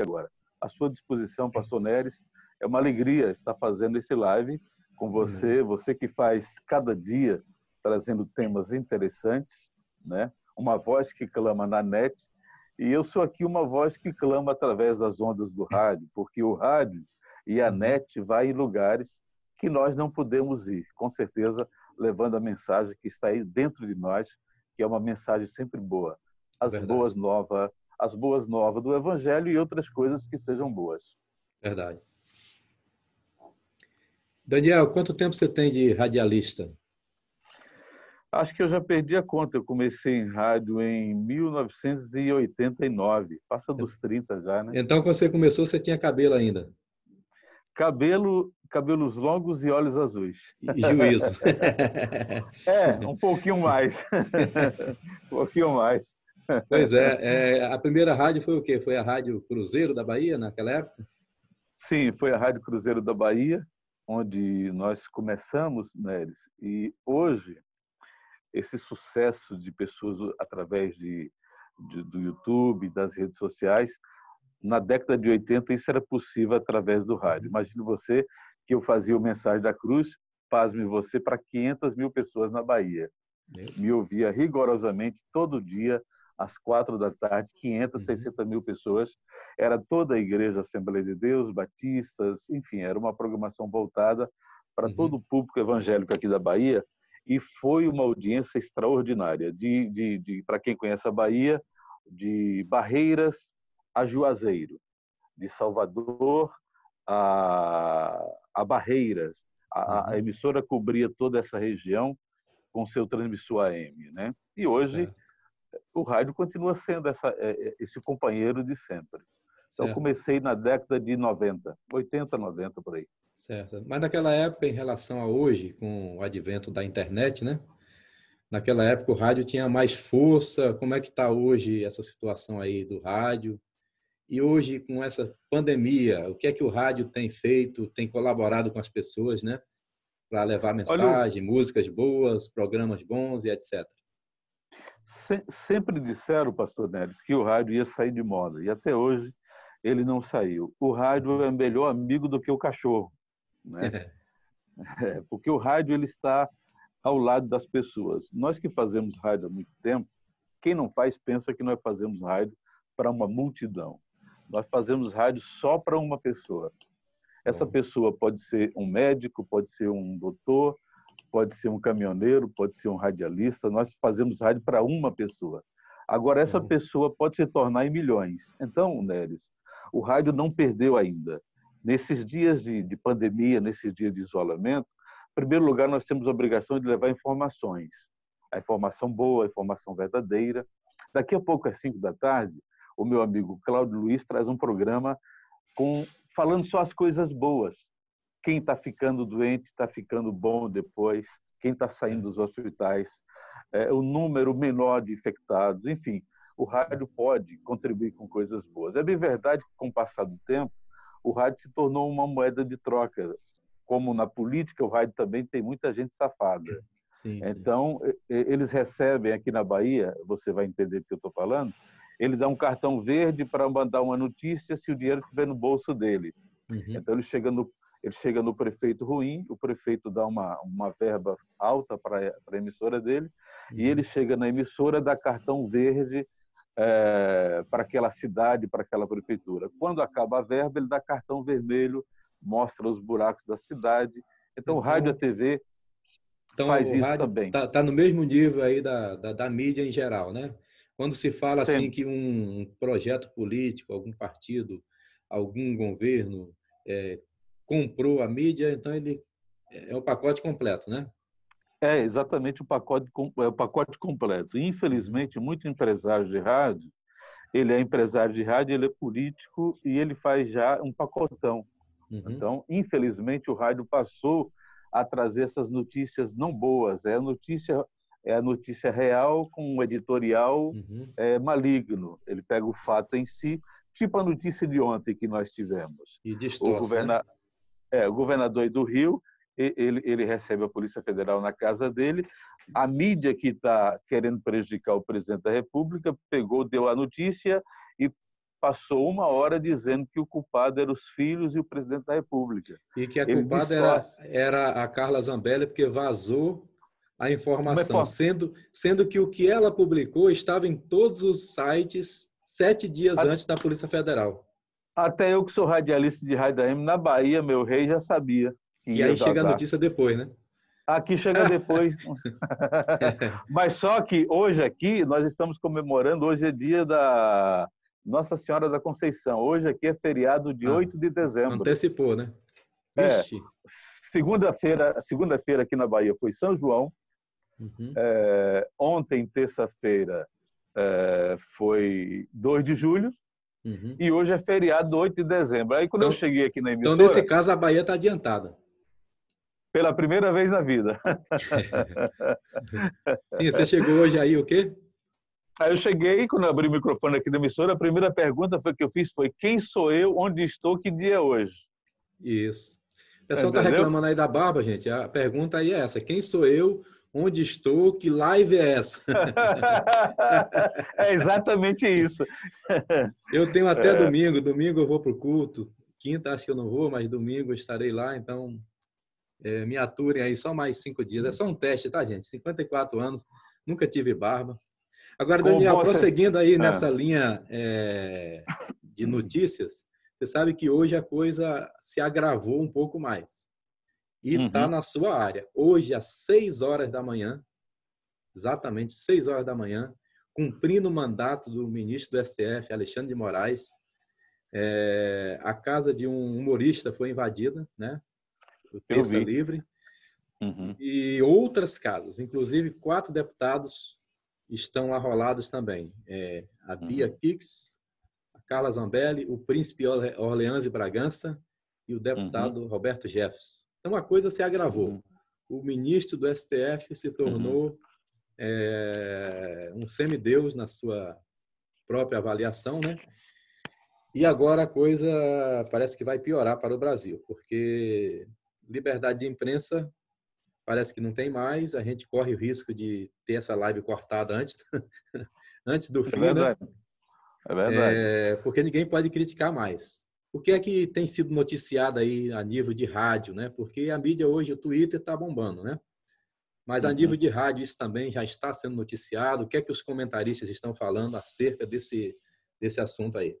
agora. À sua disposição, pastor Neres, é uma alegria estar fazendo esse live com você, você que faz cada dia trazendo temas interessantes, né? Uma voz que clama na net, e eu sou aqui uma voz que clama através das ondas do rádio, porque o rádio e a net vai em lugares que nós não podemos ir, com certeza levando a mensagem que está aí dentro de nós, que é uma mensagem sempre boa, Verdade. As boas novas do Evangelho e outras coisas que sejam boas. Verdade. Daniel, quanto tempo você tem de radialista? Acho que eu já perdi a conta. Eu comecei em rádio em 1989. Passa dos 30 já, né? Então, quando você começou, você tinha cabelo ainda. Cabelos longos e olhos azuis. E juízo. Um pouquinho mais. Um pouquinho mais. Pois é, a primeira rádio foi o quê? Foi a Rádio Cruzeiro da Bahia, naquela época? Sim, foi a Rádio Cruzeiro da Bahia, onde nós começamos, Neres. E hoje, esse sucesso de pessoas através do YouTube, das redes sociais, na década de 80 isso era possível através do rádio. Imagine você que eu fazia o Mensagem da Cruz, pasme você, para 500 mil pessoas na Bahia. Me ouvia rigorosamente todo dia, às 4 da tarde, 500, 600 mil pessoas. Era toda a Igreja Assembleia de Deus, batistas, enfim, era uma programação voltada para todo o público evangélico aqui da Bahia, e foi uma audiência extraordinária. Para quem conhece a Bahia, de Barreiras a Juazeiro, de Salvador a Barreiras. A emissora cobria toda essa região com seu transmissor AM, né? E hoje Certo. o rádio continua sendo esse companheiro de sempre. Então, Certo. comecei na década de 90, 80, 90, por aí. Certo. Mas naquela época, em relação a hoje, com o advento da internet, né? Naquela época o rádio tinha mais força. Como é que está hoje essa situação aí do rádio? E hoje, com essa pandemia, o que é que o rádio tem feito, tem colaborado com as pessoas, né? Para levar Olha, mensagem, músicas boas, programas bons e etc. sempre disseram, pastor Neres, que o rádio ia sair de moda, e até hoje ele não saiu. O rádio é melhor amigo do que o cachorro, né? Porque o rádio ele está ao lado das pessoas. Nós que fazemos rádio há muito tempo, quem não faz pensa que nós fazemos rádio para uma multidão. Nós fazemos rádio só para uma pessoa. Essa Bom. pessoa pode ser um médico, pode ser um doutor, pode ser um caminhoneiro, pode ser um radialista. Nós fazemos rádio para uma pessoa. Agora, essa Bom. pessoa pode se tornar em milhões. Então, Neres, o rádio não perdeu ainda. Nesses dias de pandemia, nesses dias de isolamento, em primeiro lugar, nós temos a obrigação de levar informações. A informação boa, a informação verdadeira. Daqui a pouco, às 5 da tarde, o meu amigo Cláudio Luiz traz um programa falando só as coisas boas. Quem está ficando doente está ficando bom depois, quem está saindo dos hospitais, o número menor de infectados, enfim, o rádio pode contribuir com coisas boas. É bem verdade que, com o passar do tempo, o rádio se tornou uma moeda de troca. Como na política, o rádio também tem muita gente safada. Sim, sim. Então, eles recebem aqui na Bahia, você vai entender do que eu estou falando, ele dá um cartão verde para mandar uma notícia se o dinheiro estiver no bolso dele. Então, ele chega no prefeito ruim, o prefeito dá uma verba alta para a emissora dele, e ele chega na emissora, dá cartão verde para aquela cidade, para aquela prefeitura. Quando acaba a verba, ele dá cartão vermelho, mostra os buracos da cidade. Então, o rádio e a TV faz O isso rádio também. tá no mesmo nível aí da mídia em geral, né? Quando se fala assim Sempre. que um projeto político, algum partido, algum governo comprou a mídia, então ele é o pacote completo, né? É exatamente o pacote completo. Infelizmente, muito empresário de rádio, ele é empresário de rádio, ele é político e ele faz já um pacotão. Então, infelizmente, o rádio passou a trazer essas notícias não boas. É a notícia real com um editorial maligno. Ele pega o fato em si, tipo a notícia de ontem que nós tivemos. E O, distorce, né? governa... o governador do Rio, ele recebe a Polícia Federal na casa dele. A mídia que está querendo prejudicar o presidente da República pegou, deu a notícia e passou 1 hora dizendo que o culpado eram os filhos e o presidente da República. E que a Ele culpada era a Carla Zambelli, porque vazou a informação, sendo que o que ela publicou estava em todos os sites 7 dias antes da Polícia Federal. Até eu que sou radialista de Rádio AM, na Bahia, meu rei já sabia que E ia aí chega a vazar. notícia depois, né? Aqui chega depois. Mas só que hoje aqui, nós estamos comemorando, hoje é dia da Nossa Senhora da Conceição. Hoje aqui é feriado de 8 de dezembro. Antecipou, né? Vixe. Segunda-feira aqui na Bahia foi São João. Uhum. Ontem, terça-feira, foi 2 de julho. Uhum. E hoje é feriado 8 de dezembro. Aí quando eu cheguei aqui na emissora... Então, nesse caso, a Bahia está adiantada. Pela primeira vez na vida. Sim, você chegou hoje aí o quê? Aí eu cheguei, quando eu abri o microfone aqui da emissora, a primeira pergunta que eu fiz foi: quem sou eu, onde estou, que dia é hoje? Isso. O pessoal está reclamando aí da barba, gente. A pergunta aí é essa: quem sou eu, onde estou, que live é essa? É exatamente isso. Eu tenho até domingo eu vou para o culto. Quinta acho que eu não vou, mas domingo eu estarei lá, então me aturem aí só mais 5 dias. É só um teste, tá, gente? 54 anos, nunca tive barba. Agora, Daniel, prosseguindo aí nessa linha de notícias, você sabe que hoje a coisa se agravou um pouco mais. E está na sua área. Hoje, às 6 horas da manhã, exatamente 6 horas da manhã, cumprindo o mandato do ministro do STF, Alexandre de Moraes, a casa de um humorista foi invadida, né? O Terça Livre. E outras casas, inclusive 4 deputados estão arrolados também. A Bia Kicis, a Carla Zambelli, o príncipe Orleans e Bragança e o deputado Roberto Jefferson. Então a coisa se agravou. O ministro do STF se tornou um semideus na sua própria avaliação, né? E agora a coisa parece que vai piorar para o Brasil, porque liberdade de imprensa parece que não tem mais, a gente corre o risco de ter essa live cortada antes do fim, verdade. Né? É verdade. Porque ninguém pode criticar mais. O que é que tem sido noticiado aí a nível de rádio, né? Porque a mídia hoje, o Twitter está bombando, né? Mas a nível de rádio isso também já está sendo noticiado. O que é que os comentaristas estão falando acerca desse assunto aí?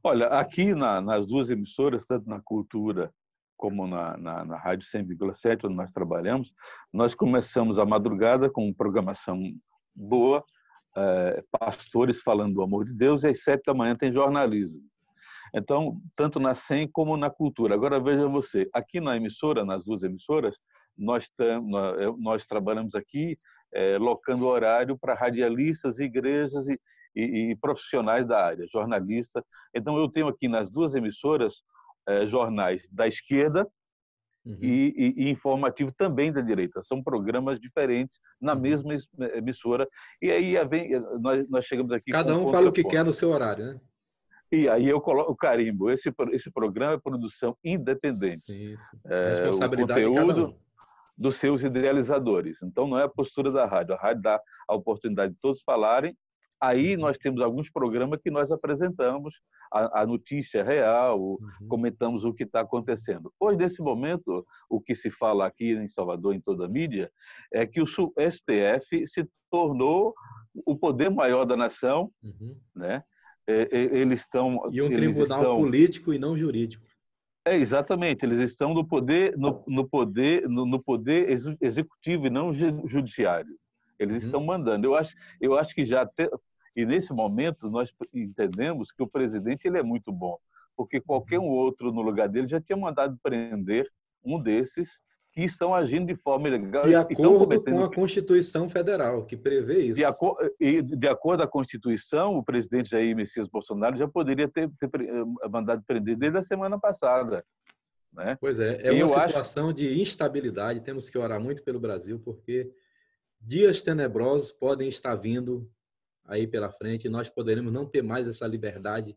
Olha, aqui nas 2 emissoras, tanto na Cultura como na Rádio 100,7, onde nós trabalhamos, nós começamos a madrugada com programação boa, pastores falando do amor de Deus, e às 7 da manhã tem jornalismo. Então, tanto na 100 como na Cultura. Agora, veja você, aqui na emissora, nas 2 emissoras, nós trabalhamos aqui locando horário para radialistas, igrejas e profissionais da área, jornalistas. Então, eu tenho aqui nas 2 emissoras jornais da esquerda e informativo também da direita. São programas diferentes na mesma emissora. E aí nós chegamos aqui cada um fala o que quer no seu horário, né? E aí eu coloco o carimbo. Esse programa é produção independente. Sim. Responsabilidade o conteúdo de cada um. Dos seus idealizadores. Então, não é a postura da rádio. A rádio dá a oportunidade de todos falarem. Aí nós temos alguns programas que nós apresentamos a notícia real, comentamos o que está acontecendo. Hoje, nesse momento, o que se fala aqui em Salvador, em toda a mídia, é que o STF se tornou o poder maior da nação, né? Eles estão... E um tribunal político e não jurídico. Exatamente, eles estão no poder executivo e não judiciário. Eles estão mandando. Eu acho que e nesse momento nós entendemos que o presidente ele é muito bom, porque qualquer um outro no lugar dele já tinha mandado prender um desses que estão agindo de forma ilegal. De acordo com a Constituição Federal, que prevê isso. De acordo com a Constituição, o presidente Jair Messias Bolsonaro já poderia ter mandado prender desde a semana passada. Né? Pois é uma situação de instabilidade. Temos que orar muito pelo Brasil, porque dias tenebrosos podem estar vindo aí pela frente e nós poderemos não ter mais essa liberdade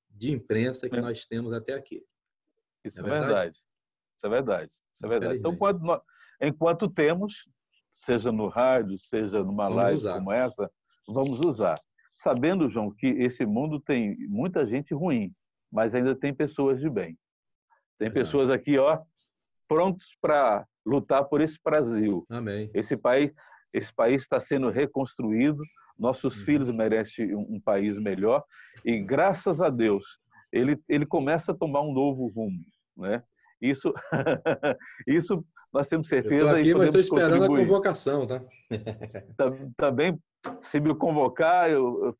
de imprensa que nós temos até aqui. Isso é verdade. Isso é verdade. Então, enquanto temos, seja no rádio, seja numa live como essa, vamos usar. sabendo, João, que esse mundo tem muita gente ruim, mas ainda tem pessoas de bem. Tem Verdade. pessoas aqui, ó, prontos para lutar por esse Brasil. Amém. Esse país está sendo reconstruído. Nossos filhos merecem um país melhor e graças a Deus ele começa a tomar um novo rumo, né? Isso, isso nós temos Eu estou certeza e aqui, mas estou podemos esperando a contribuir. convocação, tá? Também, se me convocar,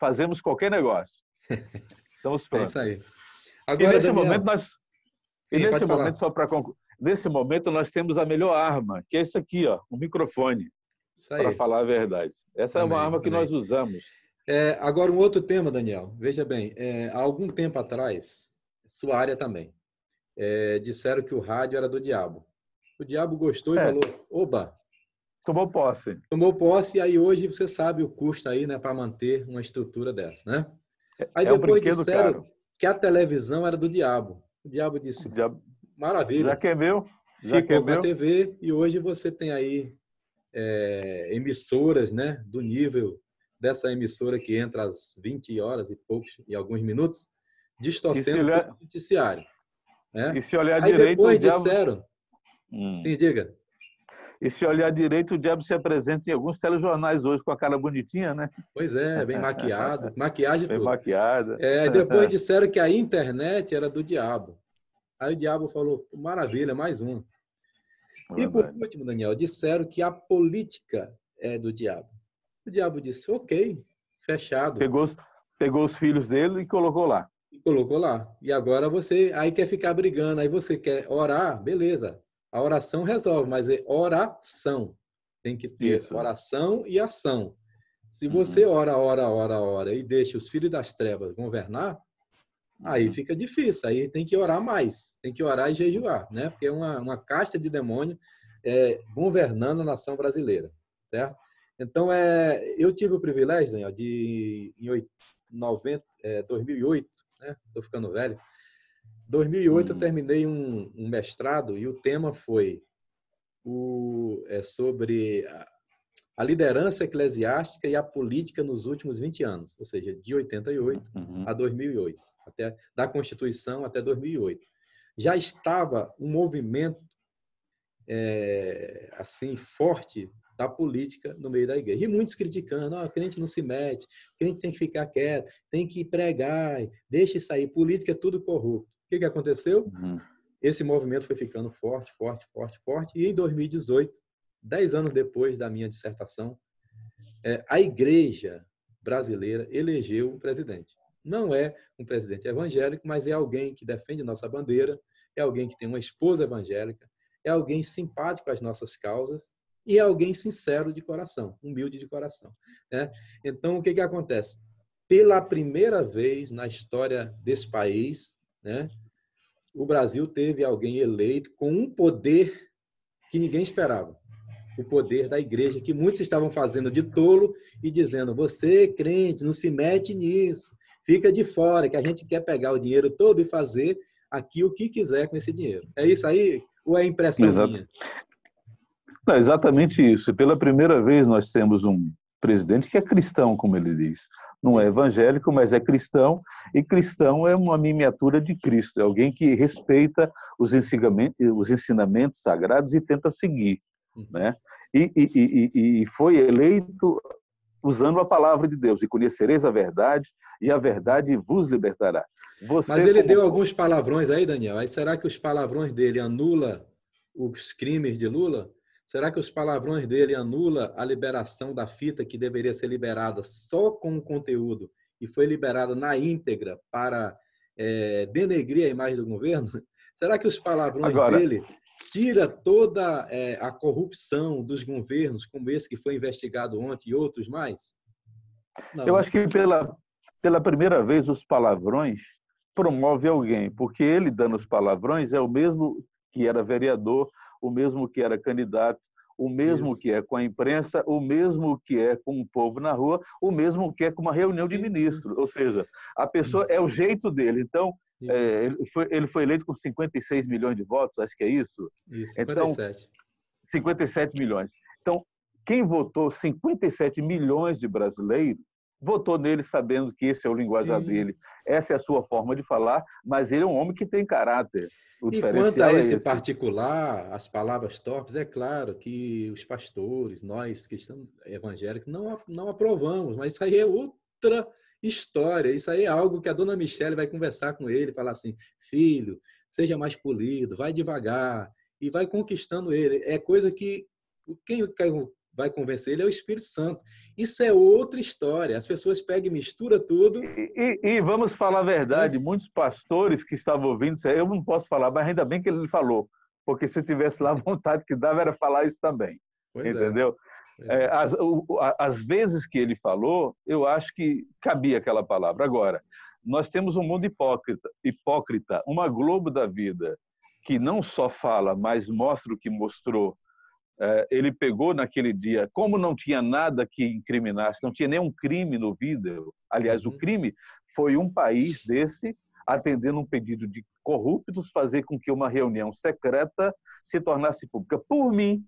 fazemos qualquer negócio. Estamos É isso prontos. aí. E Agora, nesse momento Daniel, nós, e sim, nesse pode momento falar. só para concluir, nesse momento nós temos a melhor arma, que é isso aqui, ó, o microfone, Isso para aí. falar a verdade. Essa é uma Amém, arma que amém. nós usamos. Agora, um outro tema, Daniel. Veja bem, há algum tempo atrás, sua área também, disseram que o rádio era do diabo. O diabo gostou e É, falou, oba, tomou posse. tomou posse, e aí hoje você sabe o custo aí, né, para manter uma estrutura dessa, né? Aí É um depois brinquedo disseram caro. que a televisão era do diabo. O diabo O disse, diabo já maravilha, que é meu, já que é ficou com a meu. TV e hoje você tem aí emissoras, né, do nível dessa emissora que entra às 20 horas e poucos e alguns minutos, E se distorcendo todo olhar, o noticiário, né? e se olhar Aí direito, o depois diabo. disseram, Hum. sim, diga. E se olhar direito, o diabo se apresenta em alguns telejornais hoje com a cara bonitinha, né? Pois é, bem maquiado, maquiagem Bem toda. maquiada. Aí depois disseram que a internet era do diabo. Aí o diabo falou, maravilha, mais um. É E por verdade. último, Daniel, disseram que a política é do diabo. O diabo disse, ok, fechado. Pegou pegou os filhos dele e colocou lá. E colocou lá. E agora você aí quer ficar brigando, aí você quer orar, beleza. A oração resolve, mas é oração. Tem que ter Isso. oração e ação. Se você Uhum, ora e deixa os filhos das trevas governar, aí uhum. fica difícil. Aí tem que orar mais, tem que orar e jejuar, né? Porque é uma casta de demônio governando a nação brasileira, certo? Então, eu tive o privilégio, Daniel, em 2008, né? Estou ficando velho. 2008 eu Uhum. terminei um mestrado e o tema foi sobre a liderança eclesiástica e a política nos últimos 20 anos, ou seja, de 88 Uhum. a 2008, da Constituição até 2008. Já estava um movimento assim forte da política no meio da igreja. E muitos criticando, o crente não se mete, o crente tem que ficar quieto, tem que pregar, deixa isso aí, política é tudo corrupto. O que aconteceu? Uhum. Esse movimento foi ficando forte, e em 2018, 10 anos depois da minha dissertação, a igreja brasileira elegeu um presidente. Não é um presidente evangélico, mas é alguém que defende nossa bandeira, é alguém que tem uma esposa evangélica, é alguém simpático às nossas causas e é alguém sincero de coração, humilde de coração, né? Então, o que acontece? Pela primeira vez na história desse país, né, o Brasil teve alguém eleito com um poder que ninguém esperava. O poder da igreja, que muitos estavam fazendo de tolo e dizendo, você, crente, não se mete nisso, fica de fora, que a gente quer pegar o dinheiro todo e fazer aqui o que quiser com esse dinheiro. É isso aí ou é impressão Exato. minha? Não, exatamente isso. Pela primeira vez nós temos um presidente que é cristão, como ele diz. Não é Sim. evangélico, mas é cristão, e cristão é uma miniatura de Cristo, é alguém que respeita os ensinamentos sagrados e tenta seguir, Uhum. né? E foi eleito usando a palavra de Deus, e conhecereis a verdade, e a verdade vos libertará. Mas Você, ele deu como... alguns palavrões aí, Daniel. Aí será que os palavrões dele anula os crimes de Lula? Será que os palavrões dele anula a liberação da fita que deveria ser liberada só com o conteúdo e foi liberada na íntegra para denegrir a imagem do governo? Será que os palavrões Agora, dele tira toda a corrupção dos governos, como esse que foi investigado ontem e outros mais? eu Não, né? acho que pela primeira vez os palavrões promove alguém, porque ele dando os palavrões é o mesmo que era vereador, o mesmo que era candidato, o mesmo que Isso. é com a imprensa, o mesmo que é com o povo na rua, o mesmo que é com uma reunião de Sim, sim. ministros. Ou seja, a pessoa é o jeito dele. Então, Isso. ele foi eleito com 56 milhões de votos, acho que é isso. Isso, Então, 57. 57 milhões. Então, quem votou 57 milhões de brasileiros votou nele sabendo que esse é o linguajar Sim. dele, essa é a sua forma de falar, mas ele é um homem que tem caráter. O E quanto a diferencial é esse esse. particular, as palavras torpes, é claro que os pastores, nós cristãos evangélicos, não aprovamos, mas isso aí é outra história. Isso aí é algo que a dona Michele vai conversar com ele, falar assim: filho, seja mais polido, vai devagar, e vai conquistando ele. É coisa que quem vai convencer ele é o Espírito Santo. Isso é outra história. As pessoas pegam e misturam tudo, E vamos falar a verdade, né? muitos pastores que estavam ouvindo, eu não posso falar, mas ainda bem que ele falou, porque se eu tivesse lá, a vontade que dava era falar isso também, Pois é, entendeu? pois é. As vezes que ele falou, eu acho que cabia aquela palavra. Agora, nós temos um mundo hipócrita, uma Globo da vida, que não só fala, mas mostra o que mostrou. Ele pegou naquele dia, como não tinha nada que incriminasse, não tinha nenhum crime no vídeo. Aliás, o Uhum. crime foi um país desse atendendo um pedido de corruptos fazer com que uma reunião secreta se tornasse pública. Por mim,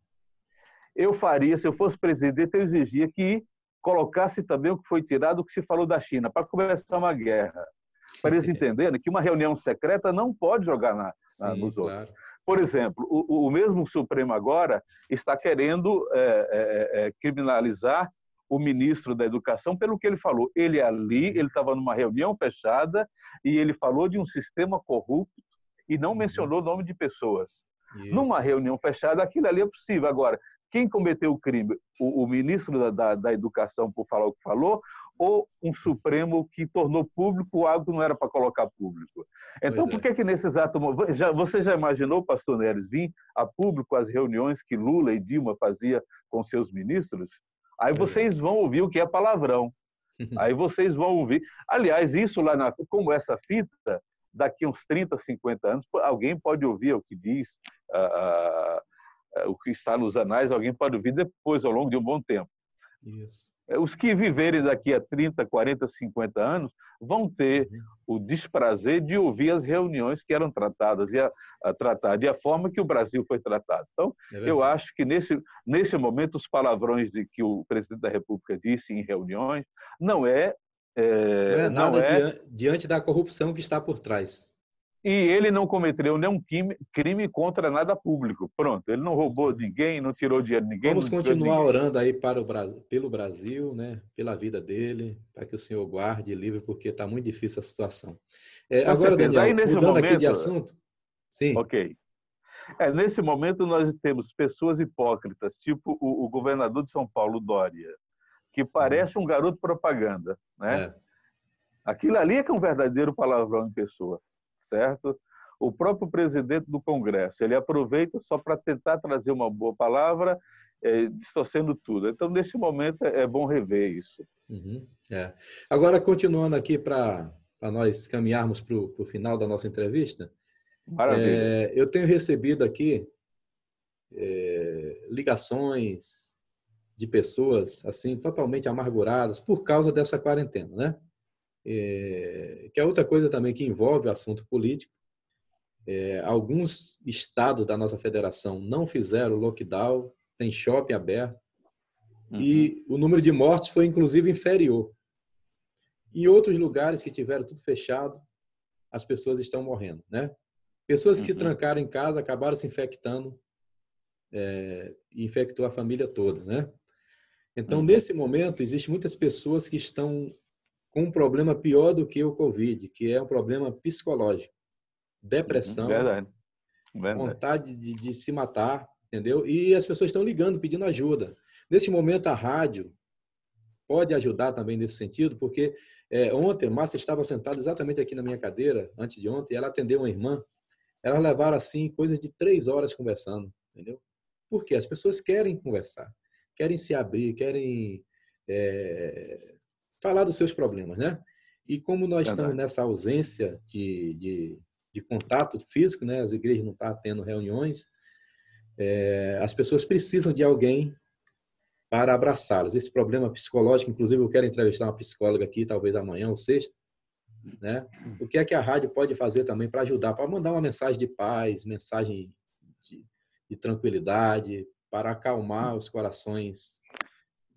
eu faria, se eu fosse presidente, eu exigia que colocasse também o que foi tirado, o que se falou da China, para começar uma guerra. Para eles entenderem que uma reunião secreta não pode jogar Sim, nos outros. claro. Por exemplo, o mesmo Supremo agora está querendo criminalizar o ministro da Educação pelo que ele falou. Ele ali, ele estava numa reunião fechada e ele falou de um sistema corrupto e não Uhum. mencionou o nome de pessoas. Numa Isso, isso. reunião fechada, aquilo ali é possível. Agora, quem cometeu o crime? O ministro da Educação por falar o que falou ou um Supremo que tornou público algo que não era para colocar público? Pois Então, por é, que nesse exato momento... Você já imaginou, pastor Neres, vir a público as reuniões que Lula e Dilma faziam com seus ministros? Aí pois é. vocês vão ouvir o que é palavrão. Aí vocês vão ouvir. Aliás, isso lá, como essa fita, daqui uns 30, 50 anos, alguém pode ouvir o que diz, o que está nos anais, alguém pode ouvir depois, ao longo de um bom tempo. Isso. Os que viverem daqui a 30, 40, 50 anos vão ter Uhum. o desprazer de ouvir as reuniões que eram tratadas e a forma que o Brasil foi tratado. Então, É eu verdade. acho que nesse momento os palavrões de que o presidente da República disse em reuniões não é, Não é não nada é diante da corrupção que está por trás. e ele não cometeu nenhum crime contra nada público. Pronto, ele não roubou ninguém, não tirou dinheiro de ninguém, Vamos não desviou de continuar ninguém. orando aí para o Brasil, pelo Brasil, né? Pela vida dele, para que o Senhor guarde e livre, porque está muito difícil a situação. Com Agora, certeza. Aí, Daniel, nesse mudando aqui de momento, assunto, sim. ok. Nesse momento, nós temos pessoas hipócritas, tipo o governador de São Paulo, Dória, que Uhum. parece um garoto propaganda, né? É. Aquilo ali é que é um verdadeiro palavrão em pessoa, certo? O próprio presidente do Congresso, ele aproveita só para tentar trazer uma boa palavra, distorcendo tudo. Então, nesse momento, é bom rever isso. Uhum. É. Agora, continuando aqui para nós caminharmos para o final da nossa entrevista, Maravilha. eu tenho recebido aqui ligações de pessoas assim totalmente amarguradas por causa dessa quarentena, né? Que é outra coisa também que envolve o assunto político. Alguns estados da nossa federação não fizeram lockdown, tem shopping aberto Uhum, e o número de mortes foi inclusive inferior. Em outros lugares que tiveram tudo fechado, as pessoas estão morrendo, né? Pessoas que uhum, trancaram em casa acabaram se infectando e infectou a família toda, né? Então, uhum, nesse momento, existem muitas pessoas que estão com um problema pior do que o Covid, que é um problema psicológico. uhum. Depressão, Verdade, verdade. vontade de se matar, entendeu? E as pessoas estão ligando, pedindo ajuda. Nesse momento, a rádio pode ajudar também nesse sentido, porque ontem, Márcia estava sentada exatamente aqui na minha cadeira, antes de ontem, e ela atendeu uma irmã. Elas levaram, assim, coisas de 3 horas conversando, entendeu? Por quê? As pessoas querem conversar, querem se abrir, querem falar dos seus problemas, né? E como nós estamos Verdade. nessa ausência de contato físico, né? As igrejas não estão tendo reuniões, as pessoas precisam de alguém para abraçá-las. Esse problema psicológico, inclusive eu quero entrevistar uma psicóloga aqui, talvez amanhã ou sexta, né? O que é que a rádio pode fazer também para ajudar, para mandar uma mensagem de paz, mensagem de, de tranquilidade, para acalmar os corações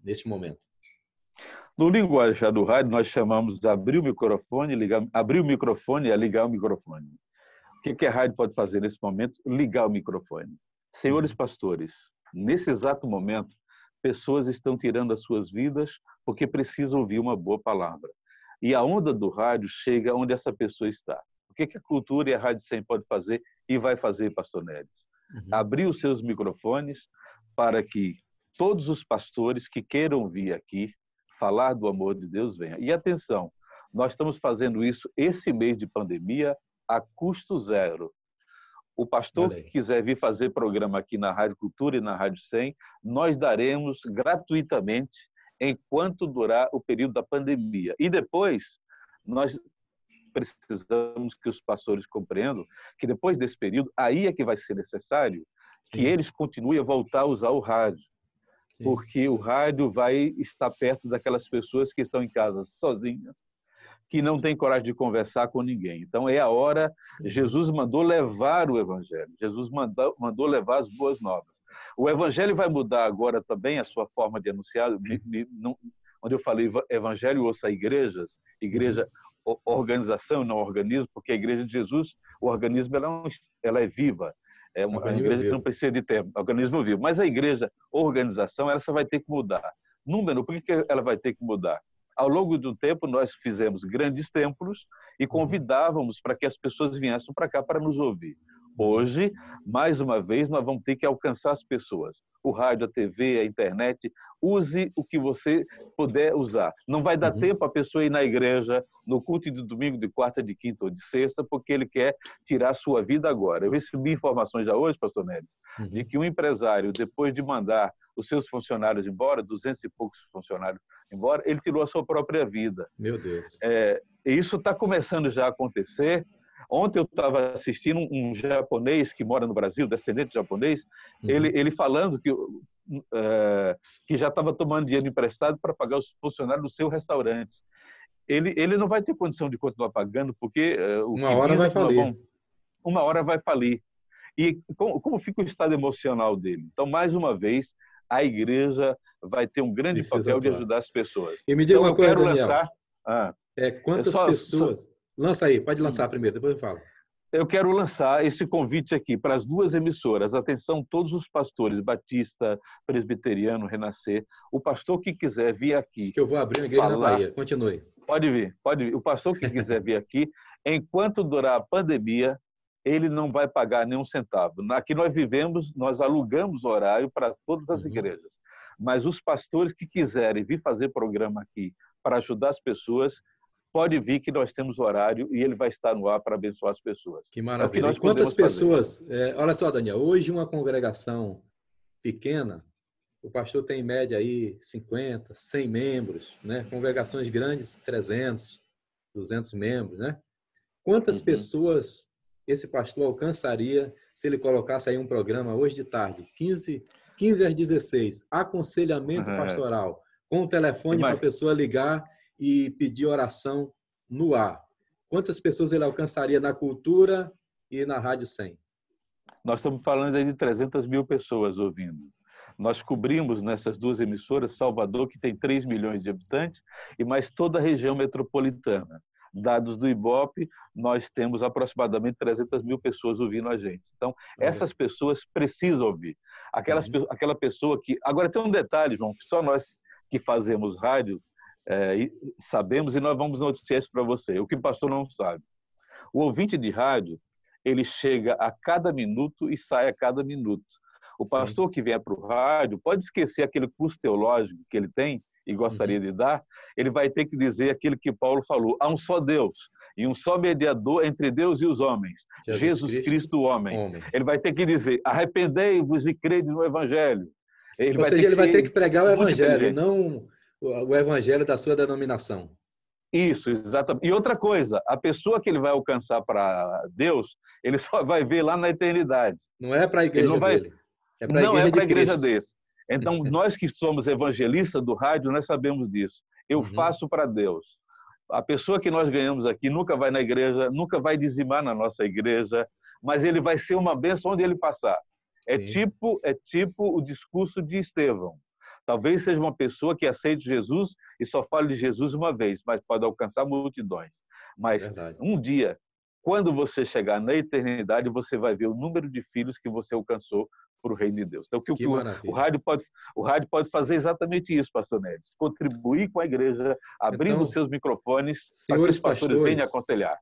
neste momento? No linguajar do rádio, nós chamamos de abrir o microfone, abrir o microfone e ligar o microfone. O que a rádio pode fazer nesse momento? Ligar o microfone. Senhores pastores, nesse exato momento, pessoas estão tirando as suas vidas porque precisam ouvir uma boa palavra. E a onda do rádio chega onde essa pessoa está. O que a cultura e a Rádio 100 pode fazer e vai fazer, pastor Neres? Abrir os seus microfones para que todos os pastores que queiram vir aqui falar do amor de Deus venham. E atenção, nós estamos fazendo isso esse mês de pandemia a custo zero. O pastor que quiser vir fazer programa aqui na Rádio Cultura e na Rádio 100, nós daremos gratuitamente enquanto durar o período da pandemia. E depois, nós precisamos que os pastores compreendam que depois desse período, aí é que vai ser necessário que eles continuem a voltar a usar o rádio. Porque o rádio vai estar perto daquelas pessoas que estão em casa sozinhas, que não têm coragem de conversar com ninguém. Então, é a hora, Jesus mandou levar o Evangelho, Jesus mandou levar as boas novas. O Evangelho vai mudar agora também a sua forma de anunciar, onde eu falei Evangelho, ouça igreja, organização, não organismo, porque a igreja de Jesus, o organismo ela é viva. É uma igreja que não precisa de tempo, organismo vivo. Mas a igreja, organização, ela só vai ter que mudar. Número, por que ela vai ter que mudar? Ao longo do tempo, nós fizemos grandes templos e convidávamos para que as pessoas viessem para cá para nos ouvir. Hoje, mais uma vez, nós vamos ter que alcançar as pessoas. O rádio, a TV, a internet, use o que você puder usar. Não vai dar tempo a pessoa ir na igreja, no culto de domingo, de quarta, de quinta ou de sexta, porque ele quer tirar a sua vida agora. Eu recebi informações já hoje, pastor Neres, de que um empresário, depois de mandar os seus funcionários embora, 200 e poucos funcionários embora, ele tirou a sua própria vida. Meu Deus. Isso está começando já a acontecer. Ontem eu estava assistindo um japonês que mora no Brasil, descendente japonês, ele falando que já estava tomando dinheiro emprestado para pagar os funcionários do seu restaurante. Ele não vai ter condição de continuar pagando, porque uma hora vai falir. Uma hora vai falir. E como fica o estado emocional dele? Então, mais uma vez, a igreja vai ter um grande papel de ajudar as pessoas. E me diga então, uma coisa, Daniel. Quantas Lançar, pessoas... Lança aí, pode lançar primeiro, depois eu falo. Eu quero lançar esse convite aqui para as duas emissoras. Atenção, todos os pastores, Batista, Presbiteriano, Renascer. O pastor que quiser vir aqui... Acho que eu vou abrir uma igreja na Bahia. Continue. Pode vir. O pastor que quiser vir aqui, enquanto durar a pandemia, ele não vai pagar nenhum centavo. Aqui nós vivemos, nós alugamos horário para todas as igrejas. Mas os pastores que quiserem vir fazer programa aqui para ajudar as pessoas, pode vir que nós temos horário e ele vai estar no ar para abençoar as pessoas. Que maravilha. E quantas pessoas... olha só, Daniel, hoje uma congregação pequena, o pastor tem em média aí 50, 100 membros, né? Congregações grandes, 300, 200 membros, né? Quantas pessoas esse pastor alcançaria se ele colocasse aí um programa hoje de tarde, 15 às 16, aconselhamento pastoral, com o telefone para a pessoa ligar e pedir oração no ar? Quantas pessoas ele alcançaria na cultura e na Rádio 100? Nós estamos falando aí de 300 mil pessoas ouvindo. Nós cobrimos nessas duas emissoras Salvador, que tem 3 milhões de habitantes, e mais toda a região metropolitana. Dados do Ibope, nós temos aproximadamente 300 mil pessoas ouvindo a gente. Então, essas pessoas precisam ouvir. Aquela pessoa que... Agora, tem um detalhe, João, que só nós que fazemos rádio sabemos, e nós vamos noticiar isso para você. O que o pastor não sabe. O ouvinte de rádio, ele chega a cada minuto e sai a cada minuto. O pastor que vem para o rádio pode esquecer aquele curso teológico que ele tem e gostaria de dar, ele vai ter que dizer aquilo que Paulo falou: há um só Deus e um só mediador entre Deus e os homens, Jesus Cristo o homem. Ele vai ter que dizer: arrependei-vos e crede no Evangelho. Ele vai ter que pregar o Evangelho, não o Evangelho da sua denominação. Isso, exatamente. E outra coisa, a pessoa que ele vai alcançar para Deus, ele só vai ver lá na eternidade. Não é para a igreja dele. É para a igreja desse. Então, nós que somos evangelistas do rádio, nós sabemos disso. Eu faço para Deus. A pessoa que nós ganhamos aqui nunca vai na igreja, nunca vai dizimar na nossa igreja, mas ele vai ser uma bênção onde ele passar. É tipo o discurso de Estevão. Talvez seja uma pessoa que aceite Jesus e só fale de Jesus uma vez, mas pode alcançar multidões. Mas Verdade. um dia, quando você chegar na eternidade, você vai ver o número de filhos que você alcançou para o reino de Deus. Então, Que o maravilha. rádio pode fazer exatamente isso, pastor Nedes, contribuir com a igreja, abrindo os Então, seus microfones para que os senhores pastores venham pastores, aconselhar.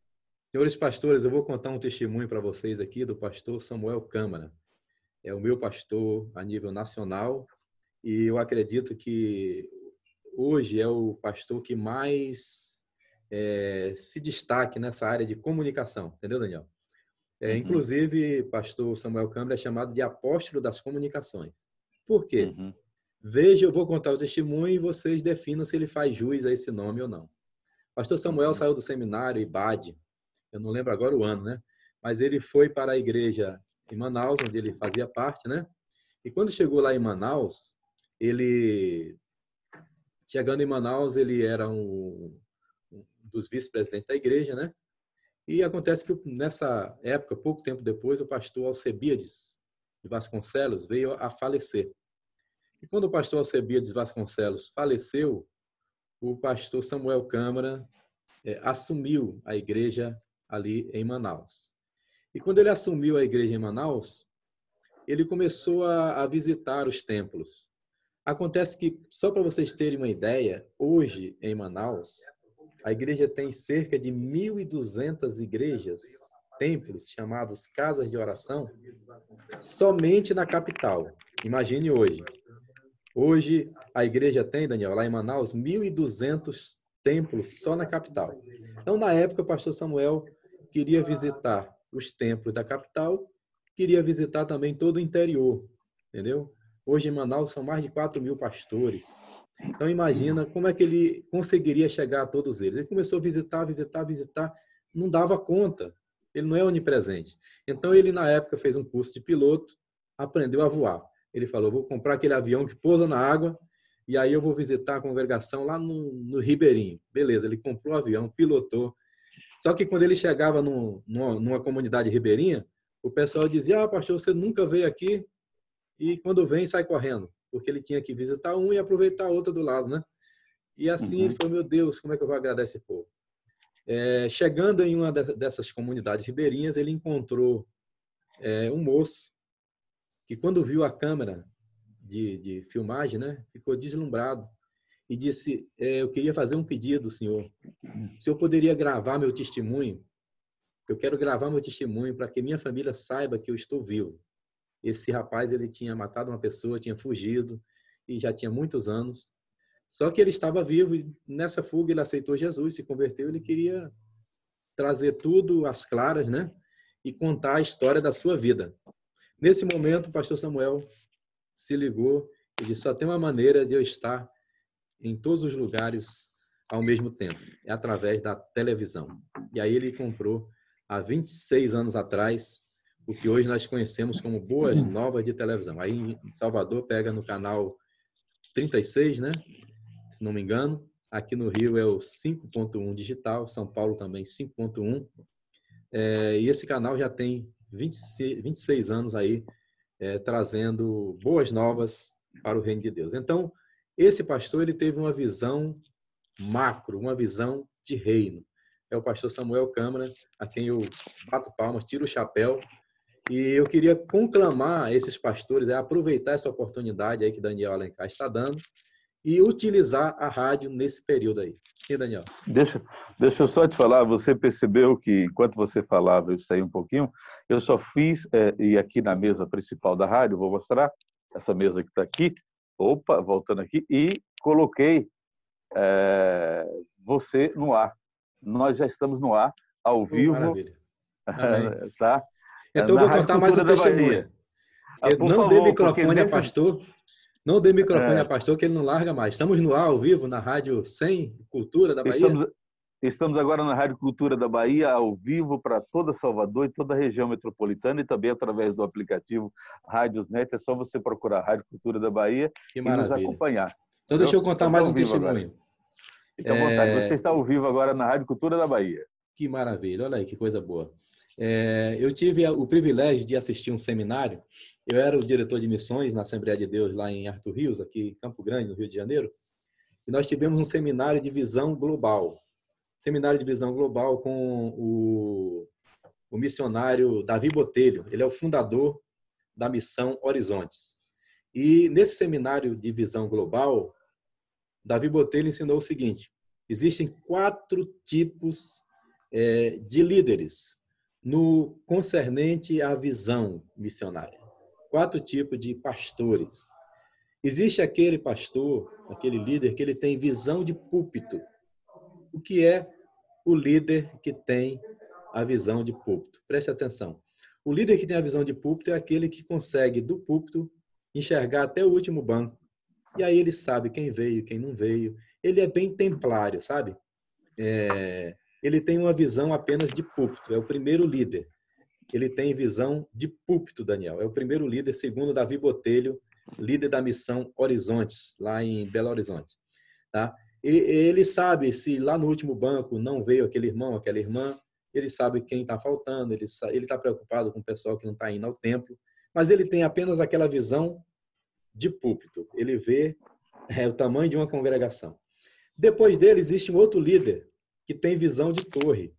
senhores pastores, eu vou contar um testemunho para vocês aqui do pastor Samuel Câmara. É o meu pastor a nível nacional e eu acredito que hoje é o pastor que mais se destaque nessa área de comunicação. Entendeu, Daniel? Uhum, Inclusive, pastor Samuel Câmara é chamado de apóstolo das comunicações. Por quê? uhum, Veja, eu vou contar o testemunho e vocês definam se ele faz jus a esse nome ou não. Pastor Samuel uhum, saiu do seminário IBAD, eu não lembro agora o ano, né? Mas ele foi para a igreja em Manaus, onde ele fazia parte, né? E quando chegou lá em Manaus, chegando em Manaus, ele era um dos vice-presidentes da igreja, né? E acontece que nessa época, pouco tempo depois, o pastor Alcebiades de Vasconcelos veio a falecer. E quando o pastor Alcebiades Vasconcelos faleceu, o pastor Samuel Câmara assumiu a igreja ali em Manaus. E quando ele assumiu a igreja em Manaus, ele começou a visitar os templos. Acontece que, só para vocês terem uma ideia, hoje em Manaus, a igreja tem cerca de 1.200 igrejas, templos chamados casas de oração, somente na capital. Imagine hoje. Hoje, a igreja tem, Daniel, lá em Manaus, 1.200 templos só na capital. Então, na época, o pastor Samuel queria visitar os templos da capital, queria visitar também todo o interior, entendeu? Hoje, em Manaus, são mais de 4.000 pastores. Então, imagina como é que ele conseguiria chegar a todos eles. Ele começou a visitar, não dava conta. Ele não é onipresente. Então, ele, na época, fez um curso de piloto, aprendeu a voar. Ele falou, vou comprar aquele avião que pousa na água e aí eu vou visitar a congregação lá no Ribeirinho. Beleza, ele comprou o avião, pilotou. Só que quando ele chegava numa comunidade ribeirinha, o pessoal dizia, pastor, você nunca veio aqui e quando vem sai correndo, porque ele tinha que visitar um e aproveitar a outra do lado, né? E assim ele uhum. falou, meu Deus, como é que eu vou agradar esse povo? Chegando em uma dessas comunidades ribeirinhas, ele encontrou um moço que quando viu a câmera de filmagem, né, ficou deslumbrado e disse, eu queria fazer um pedido, senhor. O senhor poderia gravar meu testemunho? Eu quero gravar meu testemunho para que minha família saiba que eu estou vivo. Esse rapaz, ele tinha matado uma pessoa, tinha fugido e já tinha muitos anos. Só que ele estava vivo e nessa fuga ele aceitou Jesus, se converteu, ele queria trazer tudo às claras, né? E contar a história da sua vida. Nesse momento, o pastor Samuel se ligou e disse, só tem uma maneira de eu estar em todos os lugares ao mesmo tempo, é através da televisão. E aí ele comprou, há 26 anos atrás, o que hoje nós conhecemos como Boas Novas de televisão. Aí em Salvador pega no canal 36, né? Se não me engano. Aqui no Rio é o 5.1 digital, São Paulo também 5.1. E esse canal já tem 26 anos aí, trazendo boas novas para o reino de Deus. Então, esse pastor ele teve uma visão macro, uma visão de reino. É o pastor Samuel Câmara, a quem eu bato palmas, tiro o chapéu. E eu queria conclamar esses pastores a aproveitar essa oportunidade aí que Daniel Alencar está dando e utilizar a rádio nesse período aí. Sim, Daniel? Deixa eu só te falar, você percebeu que enquanto você falava, eu saí um pouquinho, eu só fiz, e aqui na mesa principal da rádio, vou mostrar, essa mesa que está aqui, opa, voltando aqui, e coloquei você no ar. Nós já estamos no ar, ao vivo, Maravilha. Amém. tá? Então, eu Na vou Rádio contar mais um Cultura da testemunho. Bahia. Por Não dê favor, porque microfone a nesses... pastor. Não dê microfone a pastor, que ele não larga mais. Estamos no ar, ao vivo, na Rádio 100 Cultura da Bahia. Estamos agora na Rádio Cultura da Bahia, ao vivo para toda Salvador e toda a região metropolitana e também através do aplicativo Rádiosnet. É só você procurar Rádio Cultura da Bahia Que e nos maravilha. acompanhar. Então, deixa eu contar Estamos mais ao um vivo agora. testemunho. Fique à vontade. Você está ao vivo agora na Rádio Cultura da Bahia. Que maravilha. Olha aí, que coisa boa. Eu tive o privilégio de assistir um seminário. Eu era o diretor de missões na Assembleia de Deus, lá em Artur Rios, aqui em Campo Grande, no Rio de Janeiro. E nós tivemos um seminário de visão global. Seminário de visão global com o missionário Davi Botelho. Ele é o fundador da missão Horizontes. E nesse seminário de visão global, Davi Botelho ensinou o seguinte: existem 4 tipos de líderes no concernente à visão missionária. 4 tipos de pastores. Existe aquele pastor, aquele líder que ele tem visão de púlpito. O que é o líder que tem a visão de púlpito? Preste atenção. O líder que tem a visão de púlpito é aquele que consegue, do púlpito, enxergar até o último banco. E aí ele sabe quem veio, quem não veio. Ele é bem templário, sabe? Ele tem uma visão apenas de púlpito. É o primeiro líder. Ele tem visão de púlpito, Daniel. É o primeiro líder, segundo Davi Botelho, líder da missão Horizontes, lá em Belo Horizonte. Tá? E ele sabe se lá no último banco não veio aquele irmão, aquela irmã. Ele sabe quem está faltando. Ele está preocupado com o pessoal que não está indo ao templo. Mas ele tem apenas aquela visão de púlpito. Ele vê o tamanho de uma congregação. Depois dele existe um outro líder que tem visão de torre.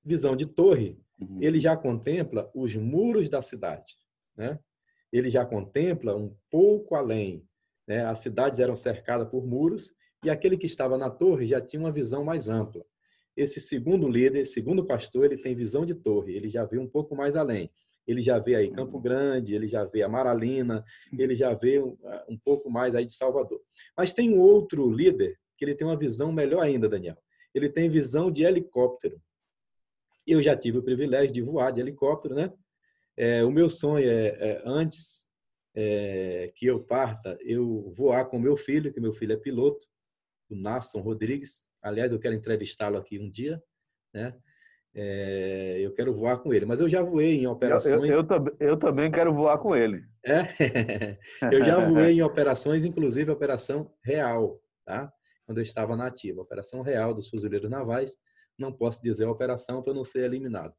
Visão de torre, ele já contempla os muros da cidade, né? Ele já contempla um pouco além, né? As cidades eram cercadas por muros e aquele que estava na torre já tinha uma visão mais ampla. Esse segundo líder, segundo pastor, ele tem visão de torre, ele já vê um pouco mais além. Ele já vê aí Campo Grande, ele já vê Amaralina, ele já vê um pouco mais aí de Salvador. Mas tem um outro líder que ele tem uma visão melhor ainda, Daniel. Ele tem visão de helicóptero. Eu já tive o privilégio de voar de helicóptero, né? O meu sonho antes que eu parta, eu voar com meu filho, que meu filho é piloto, o Nasson Rodrigues. Aliás, eu quero entrevistá-lo aqui um dia, né? Eu quero voar com ele, mas eu já voei em operações... Eu também quero voar com ele. Eu já voei em operações, inclusive Operação Real, tá? Quando eu estava na ativa, Operação Real dos Fuzileiros Navais. Não posso dizer a operação para não ser eliminado.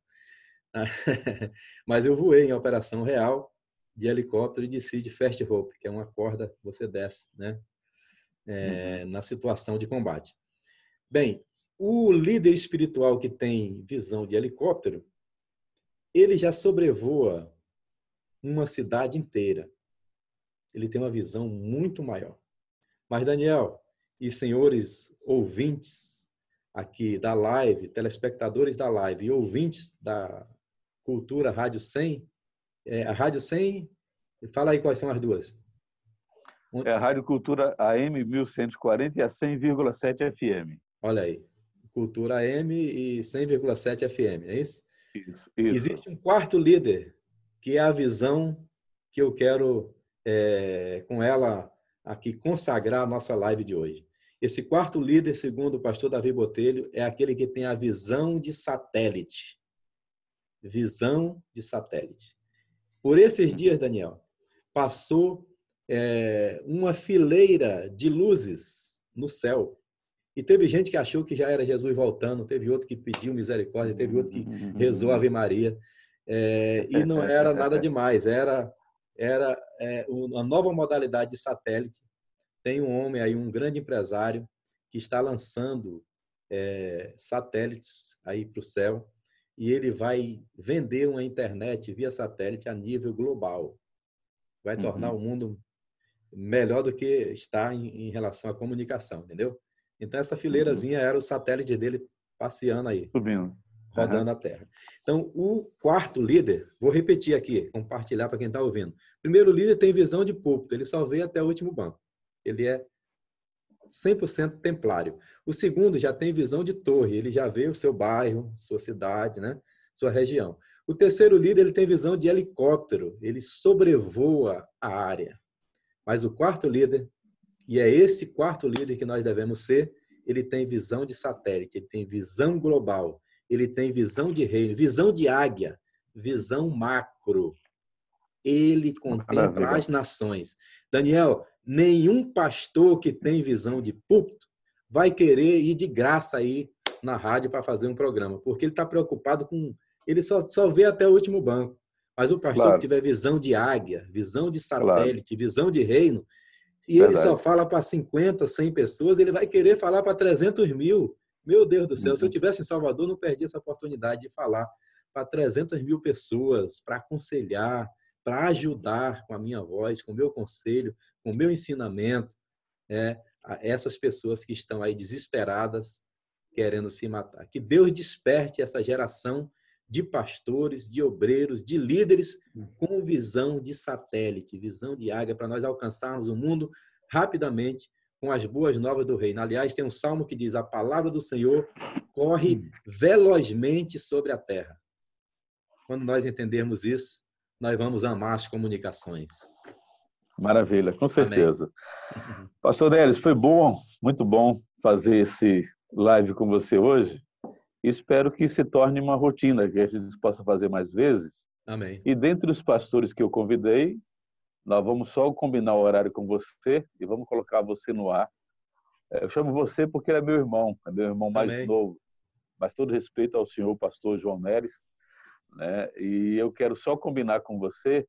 Mas eu voei em Operação Real de helicóptero e desci de fast rope, que é uma corda que você desce, né? Na situação de combate. Bem, o líder espiritual que tem visão de helicóptero, ele já sobrevoa uma cidade inteira. Ele tem uma visão muito maior. Mas, Daniel e senhores ouvintes aqui da live, telespectadores da live e ouvintes da Cultura Rádio 100, a Rádio 100, fala aí quais são as duas. É a Rádio Cultura AM 1140 e a 100,7 FM. Olha aí, Cultura AM e 100,7 FM, é isso? Isso. Existe um quarto líder, que é a visão que eu quero, com ela, aqui consagrar a nossa live de hoje. Esse quarto líder, segundo o pastor Davi Botelho, é aquele que tem a visão de satélite. Visão de satélite. Por esses dias, Daniel, passou uma fileira de luzes no céu. E teve gente que achou que já era Jesus voltando, teve outro que pediu misericórdia, teve outro que rezou Ave Maria. E não era nada demais, era uma nova modalidade de satélite. Tem um homem aí, um grande empresário, que está lançando satélites aí para o céu, e ele vai vender uma internet via satélite a nível global. Vai tornar o mundo melhor do que está em relação à comunicação, entendeu? Então, essa fileirazinha era o satélite dele passeando aí, subindo, rodando a Terra. Então, o quarto líder, vou repetir aqui, compartilhar para quem está ouvindo. O primeiro líder tem visão de púlpito, ele só vê até o último banco. Ele é 100% templário. O segundo já tem visão de torre, ele já vê o seu bairro, sua cidade, né? Sua região. O terceiro líder, ele tem visão de helicóptero, ele sobrevoa a área. Mas o quarto líder, e é esse quarto líder que nós devemos ser, ele tem visão de satélite, ele tem visão global, ele tem visão de reino, visão de águia, visão macro. Ele contempla as nações. Daniel, nenhum pastor que tem visão de púlpito vai querer ir de graça aí na rádio para fazer um programa, porque ele está preocupado com ele só vê até o último banco. Mas o pastor que Claro, tiver visão de águia, visão de claro, satélite, visão de reino, e ele só verdade. fala para 50, 100 pessoas, ele vai querer falar para 300 mil. Meu Deus do céu, se eu Uhum. tivesse em Salvador, não perdi essa oportunidade de falar para 300 mil pessoas, para aconselhar, para ajudar com a minha voz, com o meu conselho, com o meu ensinamento, a essas pessoas que estão aí desesperadas, querendo se matar. Que Deus desperte essa geração de pastores, de obreiros, de líderes com visão de satélite, visão de águia, para nós alcançarmos o mundo rapidamente com as boas novas do reino. Aliás, tem um salmo que diz: a palavra do Senhor corre velozmente sobre a terra. Quando nós entendermos isso, nós vamos amar as comunicações. Maravilha, com Amém. certeza. Pastor Neres, foi bom, muito bom fazer esse live com você hoje. Espero que se torne uma rotina, que a gente possa fazer mais vezes. Amém. E dentre os pastores que eu convidei, nós vamos só combinar o horário com você e vamos colocar você no ar. Eu chamo você porque ele é meu irmão mais Amém. novo, mas todo respeito ao senhor pastor João Neres, né? E eu quero só combinar com você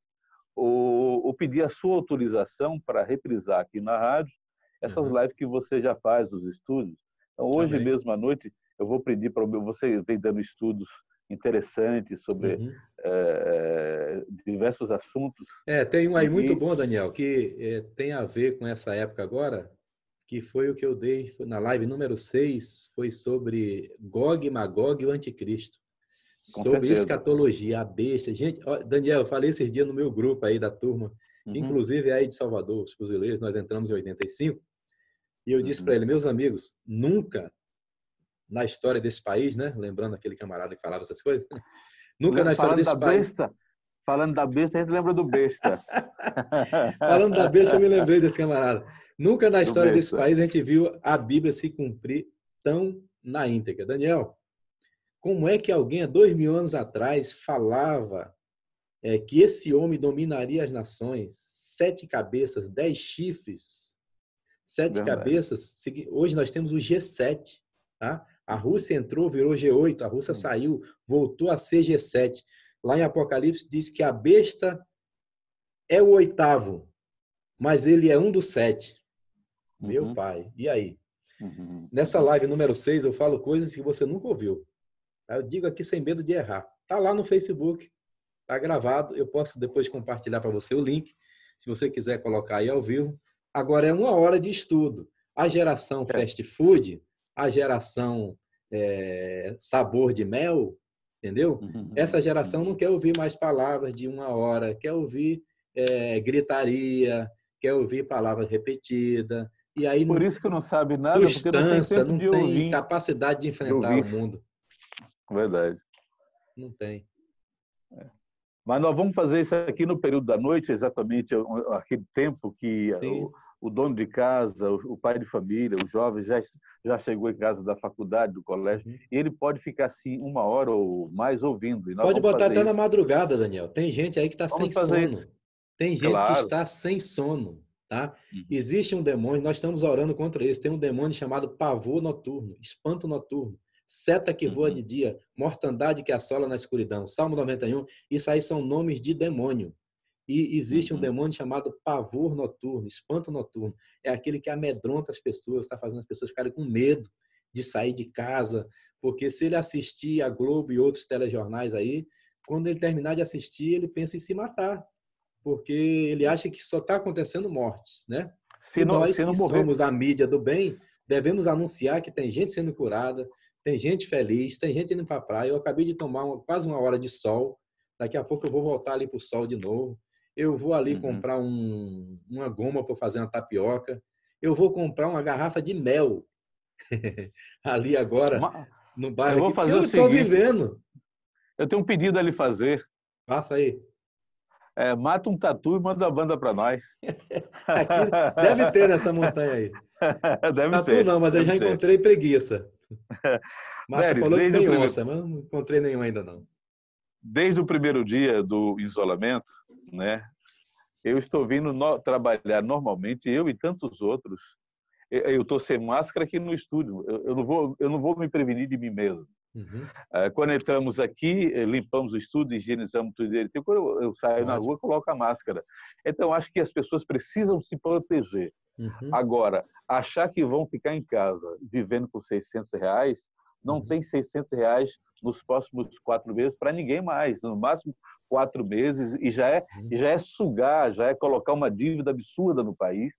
ou pedir a sua autorização para reprisar aqui na rádio essas Uhum. lives que você já faz nos estúdios. Então, hoje Amém. mesmo à noite, eu vou pedir para você vem dando estudos interessantes sobre Uhum. diversos assuntos. Tem um aí muito E bom, Daniel, que tem a ver com essa época agora, que foi o que eu dei na live número 6, foi sobre Gog e Magog e o Anticristo, com sobre certeza. escatologia, a besta. Gente, ó, Daniel, eu falei esses dias no meu grupo aí da turma, Uhum, inclusive é aí de Salvador, os fuzileiros, nós entramos em 85, e eu disse para uhum. ele: meus amigos, nunca na história desse país, né? Lembrando aquele camarada que falava essas coisas, nunca na história Falando da desse país. besta, falando da besta, a gente lembra do besta. Falando da besta, eu me lembrei desse camarada. Nunca na Do história desse besta. país a gente viu a Bíblia se cumprir tão na íntegra. Daniel, como é que alguém há 2000 anos atrás falava que esse homem dominaria as nações? 7 cabeças, 10 chifres, 7 Verdade. cabeças. Hoje nós temos o G7. Tá? A Rússia entrou, virou G8, a Rússia saiu, voltou a ser G7. Lá em Apocalipse diz que a besta é o 8º, mas ele é um dos 7. Meu Uhum, pai, e aí? uhum, Nessa uhum. live número 6 eu falo coisas que você nunca ouviu. Eu digo aqui sem medo de errar. Tá lá no Facebook, tá gravado. Eu posso depois compartilhar para você o link, se você quiser colocar aí ao vivo. Agora é 1 hora de estudo. A geração É. fast food, a geração sabor de mel, entendeu? Essa Uhum, geração não uhum. quer ouvir mais palavras de 1 hora, quer ouvir gritaria, quer ouvir palavras repetidas. E aí Por não isso que não sabe nada, porque não tem sustância, tempo não de tem ouvir, capacidade de de enfrentar o ouvir. mundo. Verdade. Não tem. Mas nós vamos fazer isso aqui no período da noite, exatamente aquele tempo que Sim. o dono de casa, o pai de família, o jovem já chegou em casa da faculdade, do colégio, Uhum. e ele pode ficar assim 1 hora ou mais ouvindo. E nós Pode vamos botar fazer até na isso. madrugada, Daniel. Tem gente aí que está sem Vamos fazer isso. sono. Tem gente que Claro. está sem sono, tá? Uhum, Existe um demônio, nós estamos orando contra isso. Tem um demônio chamado pavor noturno, espanto noturno, seta que voa de uhum, dia, mortandade que assola na escuridão. Salmo 91, isso aí são nomes de demônio. E existe um uhum. demônio chamado pavor noturno, espanto noturno. É aquele que amedronta as pessoas, está fazendo as pessoas ficarem com medo de sair de casa, porque se ele assistir a Globo e outros telejornais aí, quando ele terminar de assistir, ele pensa em se matar, porque ele acha que só está acontecendo mortes, né? E nós Se que não morrer, somos a mídia do bem, devemos anunciar que tem gente sendo curada, tem gente feliz, tem gente indo para a praia. Eu acabei de tomar quase 1 hora de sol, daqui a pouco eu vou voltar ali para o sol de novo. Eu vou ali uhum. comprar uma goma para fazer uma tapioca. Eu vou comprar uma garrafa de mel ali agora no Eu bairro vou aqui, porque fazer o eu estou seguinte, vivendo. eu tenho um pedido a lhe fazer. Passa aí. Mata um tatu e manda a banda para nós. Aqui deve ter nessa montanha aí. Tatu não, mas eu Deve já ter. encontrei preguiça. Márcia Neres, falou que tem onça, mas eu não encontrei nenhum ainda não. desde o primeiro dia do isolamento, né, eu estou vindo trabalhar normalmente, eu e tantos outros. Eu estou sem máscara aqui no estúdio. Eu não vou me prevenir de mim mesmo. Uhum. Quando entramos aqui, limpamos o estúdio, higienizamos tudo direitinho. Quando eu saio na rua, coloco a máscara. Então, acho que as pessoas precisam se proteger. Uhum. Agora, achar que vão ficar em casa vivendo por R$ 600, não tem R$ 600 nos próximos 4 meses para ninguém mais. No máximo 4 meses, e já é sugar, já é colocar uma dívida absurda no país.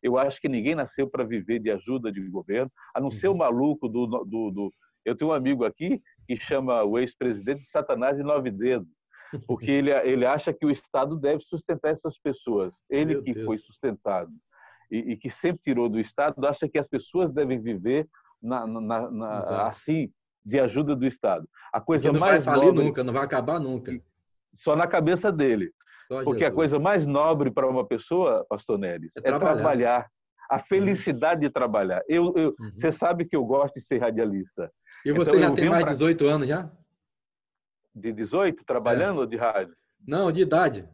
Eu acho que ninguém nasceu para viver de ajuda de governo, a não ser o maluco do. Eu tenho um amigo aqui que chama o ex-presidente de Satanás de 9 dedos, porque ele acha que o Estado deve sustentar essas pessoas. Ele Meu que foi Deus. sustentado e que sempre tirou do Estado, acha que as pessoas devem viver Exato. assim, de ajuda do Estado. A E que coisa não vai mais falir nobre, nunca, não vai acabar nunca. só na cabeça dele. Só Porque a coisa Jesus. mais nobre para uma pessoa, pastor Neres, É é trabalhar. trabalhar. A Isso. felicidade de trabalhar. Uhum. Você sabe que eu gosto de ser radialista. E você Então, já eu tem venho mais de 18 anos já? de 18 É. trabalhando ou de rádio? Não, de idade.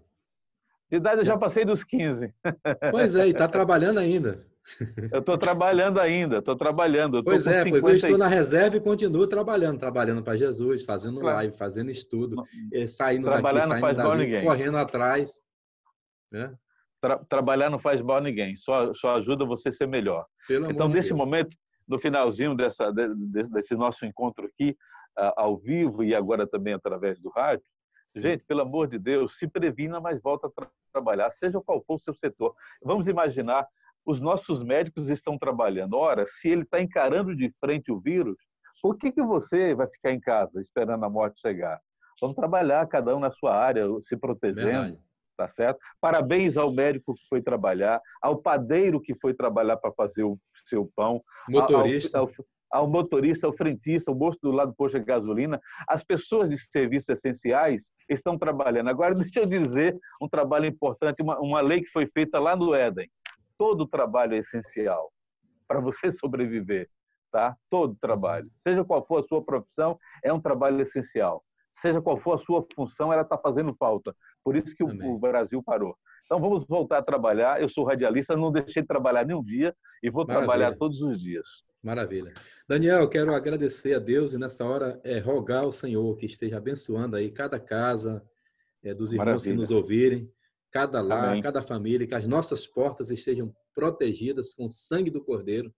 De idade eu já Já. passei dos 15. Pois é, e está trabalhando ainda. Eu estou trabalhando ainda, estou trabalhando. Eu estou Pois com é, pois eu 50. estou na reserva e continuo trabalhando para Jesus, fazendo Claro, live, fazendo estudo, saindo daqui, trabalhar não saindo faz mal a dali, ninguém. correndo atrás, né? Trabalhar não faz mal a ninguém, só ajuda você a ser melhor. Pelo amor Então, de nesse Deus. momento, no finalzinho desse nosso encontro aqui, ao vivo e agora também através do rádio, Sim. gente, pelo amor de Deus, se previna, mas volta a trabalhar, seja qual for o seu setor. Vamos imaginar, os nossos médicos estão trabalhando. Ora, se ele está encarando de frente o vírus, por que você vai ficar em casa esperando a morte chegar? Vamos trabalhar, cada um na sua área, se protegendo. Verdade. Tá certo? Parabéns ao médico que foi trabalhar, ao padeiro que foi trabalhar para fazer o seu pão, Motorista. ao motorista, ao frentista, ao moço do lado do posto de gasolina. As pessoas de serviços essenciais estão trabalhando. Agora, deixa eu dizer um trabalho importante, uma lei que foi feita lá no Éden. Todo trabalho é essencial para você sobreviver. Tá? Todo trabalho. Seja qual for a sua profissão, é um trabalho essencial. Seja qual for a sua função, ela está fazendo falta. Por isso que o Brasil parou. Então, vamos voltar a trabalhar. Eu sou radialista, não deixei de trabalhar nenhum dia e vou trabalhar todos os dias. Maravilha. Daniel, eu quero agradecer a Deus e nessa hora rogar ao Senhor que esteja abençoando aí cada casa dos irmãos que nos ouvirem, cada lar, Amém. cada família, que as nossas portas estejam protegidas com o sangue do Cordeiro,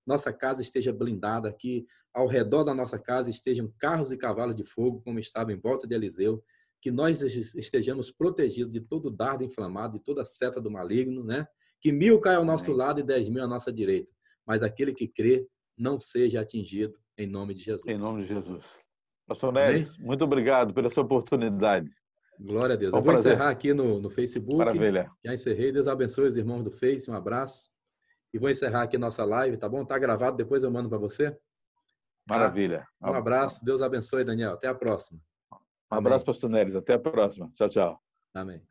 nossa casa esteja blindada, que ao redor da nossa casa estejam carros e cavalos de fogo, como estava em volta de Eliseu, que nós estejamos protegidos de todo dardo inflamado, de toda seta do maligno, né? Que 1000 caia ao nosso lado e 10.000 à nossa direita, mas aquele que crê não seja atingido, em nome de Jesus. Em nome de Jesus. Pastor Amém? Neres, muito obrigado pela sua oportunidade. Glória a Deus. Foi um Eu vou prazer. encerrar aqui no Facebook. Maravilha. Já encerrei. Deus abençoe os irmãos do Face. Um abraço. E vou encerrar aqui nossa live, tá bom? Tá gravado, depois eu mando para você. Maravilha. Um abraço. Deus abençoe, Daniel. Até a próxima. Um abraço, pastor Neres. Até a próxima. Tchau, tchau. Amém.